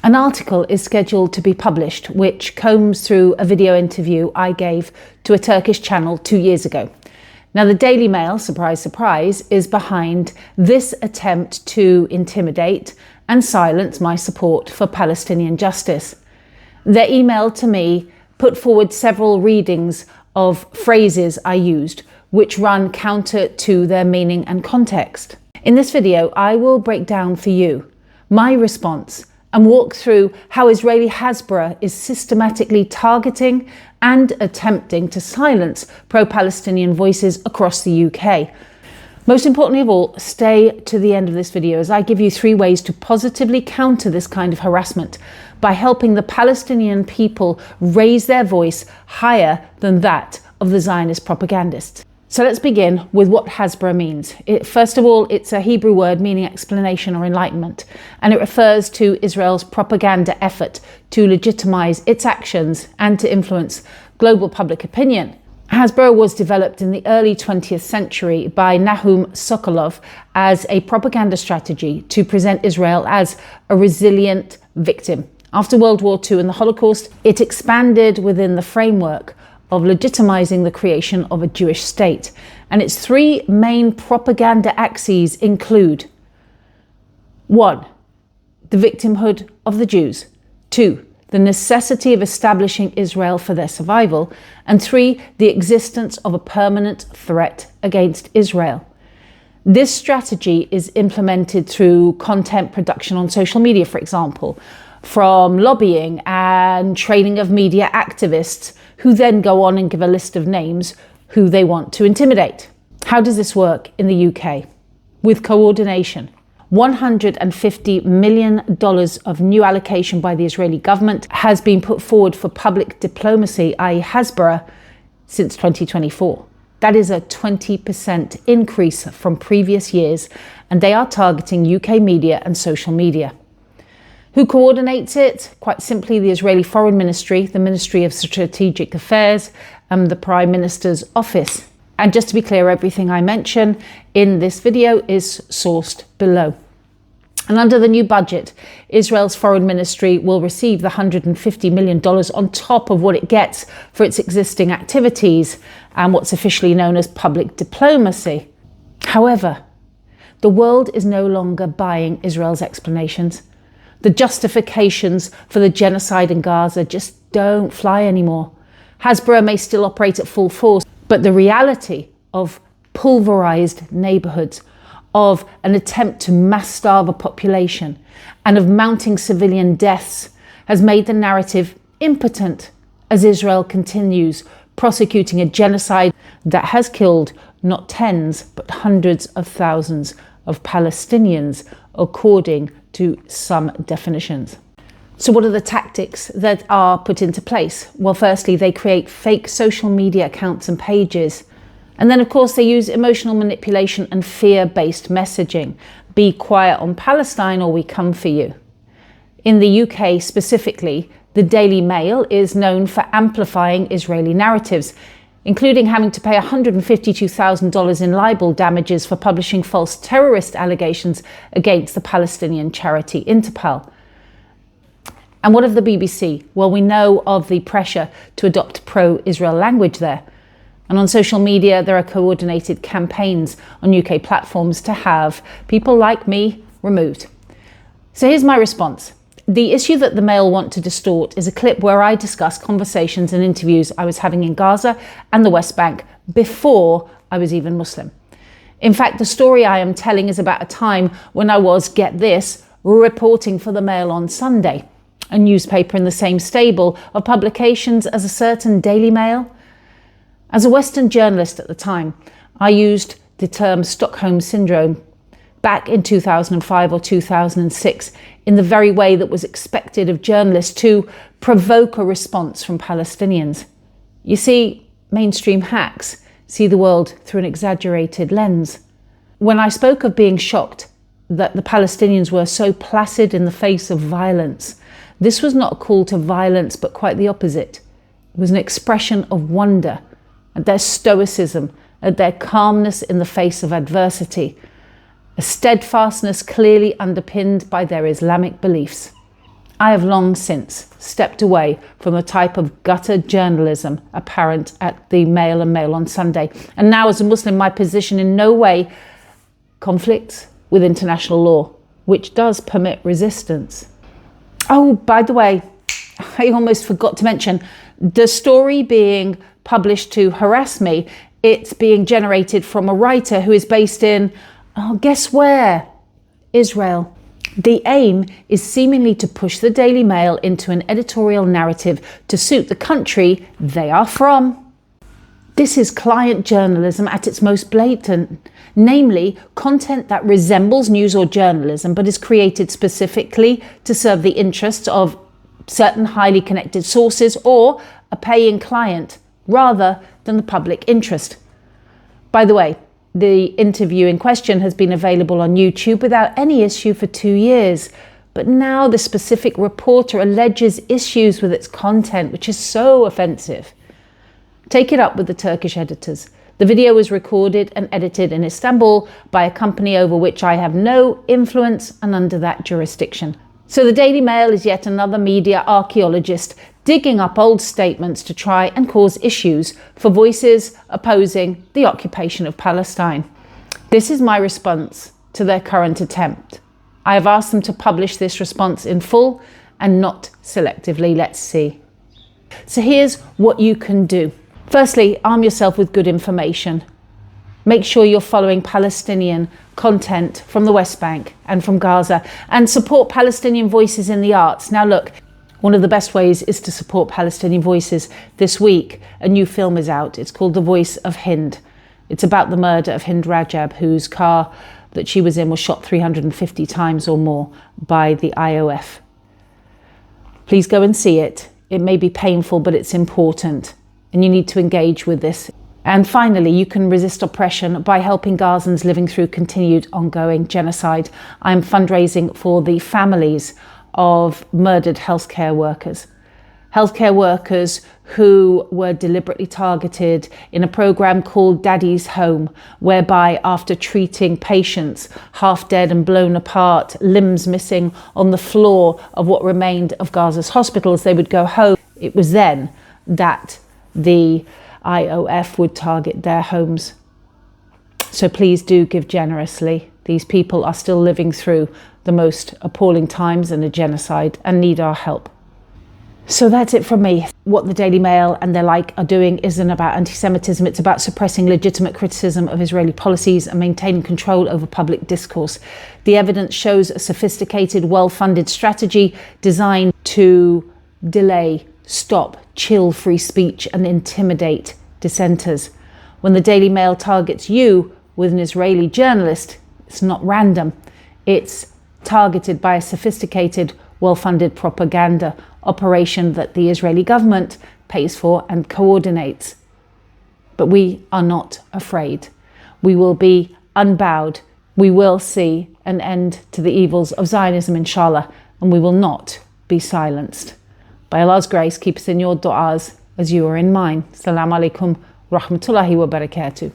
An article is scheduled to be published which combs through a video interview I gave to a Turkish channel 2 years ago. Now, the Daily Mail, surprise, surprise, is behind this attempt to intimidate and silence my support for Palestinian justice. Their email to me put forward several readings of phrases I used which run counter to their meaning and context. In this video, I will break down for you my response and walk through how Israeli Hasbara is systematically targeting and attempting to silence pro-Palestinian voices across the UK. Most importantly of all, stay to the end of this video as I give you 3 ways to positively counter this kind of harassment by helping the Palestinian people raise their voice higher than that of the Zionist propagandists. So let's begin with what Hasbara means. First of all, it's a Hebrew word meaning explanation or enlightenment, and it refers to Israel's propaganda effort to legitimize its actions and to influence global public opinion. Hasbara was developed in the early 20th century by Nahum Sokolov as a propaganda strategy to present Israel as a resilient victim. After World War II and the Holocaust, it expanded within the framework of legitimizing the creation of a Jewish state. And its 3 main propaganda axes include 1. The victimhood of the Jews. 2. The necessity of establishing Israel for their survival. And 3. The existence of a permanent threat against Israel. This strategy is implemented through content production on social media, for example, from lobbying and training of media activists who then go on and give a list of names who they want to intimidate. How does this work in the UK? With coordination. $150 million of new allocation by the Israeli government has been put forward for public diplomacy, i.e. Hasbara, since 2024. That is a 20% increase from previous years, and they are targeting UK media and social media. Who coordinates it? Quite simply, the Israeli Foreign Ministry, the Ministry of Strategic Affairs, and the Prime Minister's office. And just to be clear, everything I mention in this video is sourced below. And under the new budget, Israel's Foreign Ministry will receive the $150 million on top of what it gets for its existing activities and what's officially known as public diplomacy. However, the world is no longer buying Israel's explanations. The justifications for the genocide in Gaza just don't fly anymore. Hasbara may still operate at full force, but the reality of pulverized neighborhoods, of an attempt to mass starve a population, and of mounting civilian deaths has made the narrative impotent as Israel continues prosecuting a genocide that has killed not tens, but hundreds of thousands of Palestinians, according to some definitions. So what are the tactics that are put into place? Well, firstly, they create fake social media accounts and pages. And then, of course, they use emotional manipulation and fear-based messaging. Be quiet on Palestine or we come for you. In the UK specifically, the Daily Mail is known for amplifying Israeli narratives, including having to pay $152,000 in libel damages for publishing false terrorist allegations against the Palestinian charity Interpol. And what of the BBC? Well, we know of the pressure to adopt pro-Israel language there. And on social media, there are coordinated campaigns on UK platforms to have people like me removed. So here's my response. The issue that the Mail want to distort is a clip where I discuss conversations and interviews I was having in Gaza and the West Bank before I was even Muslim. In fact, the story I am telling is about a time when I was, get this, reporting for the Mail on Sunday, a newspaper in the same stable of publications as a certain Daily Mail. As a Western journalist at the time, I used the term Stockholm Syndrome back in 2005 or 2006 in the very way that was expected of journalists to provoke a response from Palestinians. You see, mainstream hacks see the world through an exaggerated lens. When I spoke of being shocked that the Palestinians were so placid in the face of violence, this was not a call to violence, but quite the opposite. It was an expression of wonder at their stoicism, at their calmness in the face of adversity, a steadfastness clearly underpinned by their Islamic beliefs. I have long since stepped away from the type of gutter journalism apparent at the Mail and Mail on Sunday. And now, as a Muslim, my position in no way conflicts with international law, which does permit resistance. Oh, by the way, I almost forgot to mention, the story being published to harass me, it's being generated from a writer who is based in, guess where? Israel. The aim is seemingly to push the Daily Mail into an editorial narrative to suit the country they are from. This is client journalism at its most blatant, namely content that resembles news or journalism but is created specifically to serve the interests of certain highly connected sources or a paying client rather than the public interest. By the way, the interview in question has been available on YouTube without any issue for 2 years, but now the specific reporter alleges issues with its content, which is so offensive. Take it up with the Turkish editors. The video was recorded and edited in Istanbul by a company over which I have no influence and under that jurisdiction. So the Daily Mail is yet another media archaeologist digging up old statements to try and cause issues for voices opposing the occupation of Palestine. This is my response to their current attempt. I have asked them to publish this response in full and not selectively. Let's see. So here's what you can do. Firstly, arm yourself with good information. Make sure you're following Palestinian content from the West Bank and from Gaza, and support Palestinian voices in the arts. Now look, one of the best ways is to support Palestinian voices. This week, a new film is out. It's called The Voice of Hind. It's about the murder of Hind Rajab, whose car that she was in was shot 350 times or more by the IOF. Please go and see it. It may be painful, but it's important, and you need to engage with this. And finally, you can resist oppression by helping Gazans living through continued ongoing genocide. I'm fundraising for the families of murdered healthcare workers. Healthcare workers who were deliberately targeted in a program called Daddy's Home, whereby after treating patients half dead and blown apart, limbs missing on the floor of what remained of Gaza's hospitals, they would go home. It was then that the IOF would target their homes. So please do give generously. These people are still living through the most appalling times and a genocide and need our help. So that's it from me. What the Daily Mail and their like are doing isn't about anti-Semitism. It's about suppressing legitimate criticism of Israeli policies and maintaining control over public discourse. The evidence shows a sophisticated, well-funded strategy designed to delay, stop, chill free speech and intimidate dissenters. When the Daily Mail targets you with an Israeli journalist, it's not random. It's targeted by a sophisticated, well-funded propaganda operation that the Israeli government pays for and coordinates. But we are not afraid. We will be unbowed. We will see an end to the evils of Zionism, inshallah, and we will not be silenced. By Allah's grace, keep us in your du'as as you are in mine. Assalamu alaikum rahmatullahi wa barakatuh.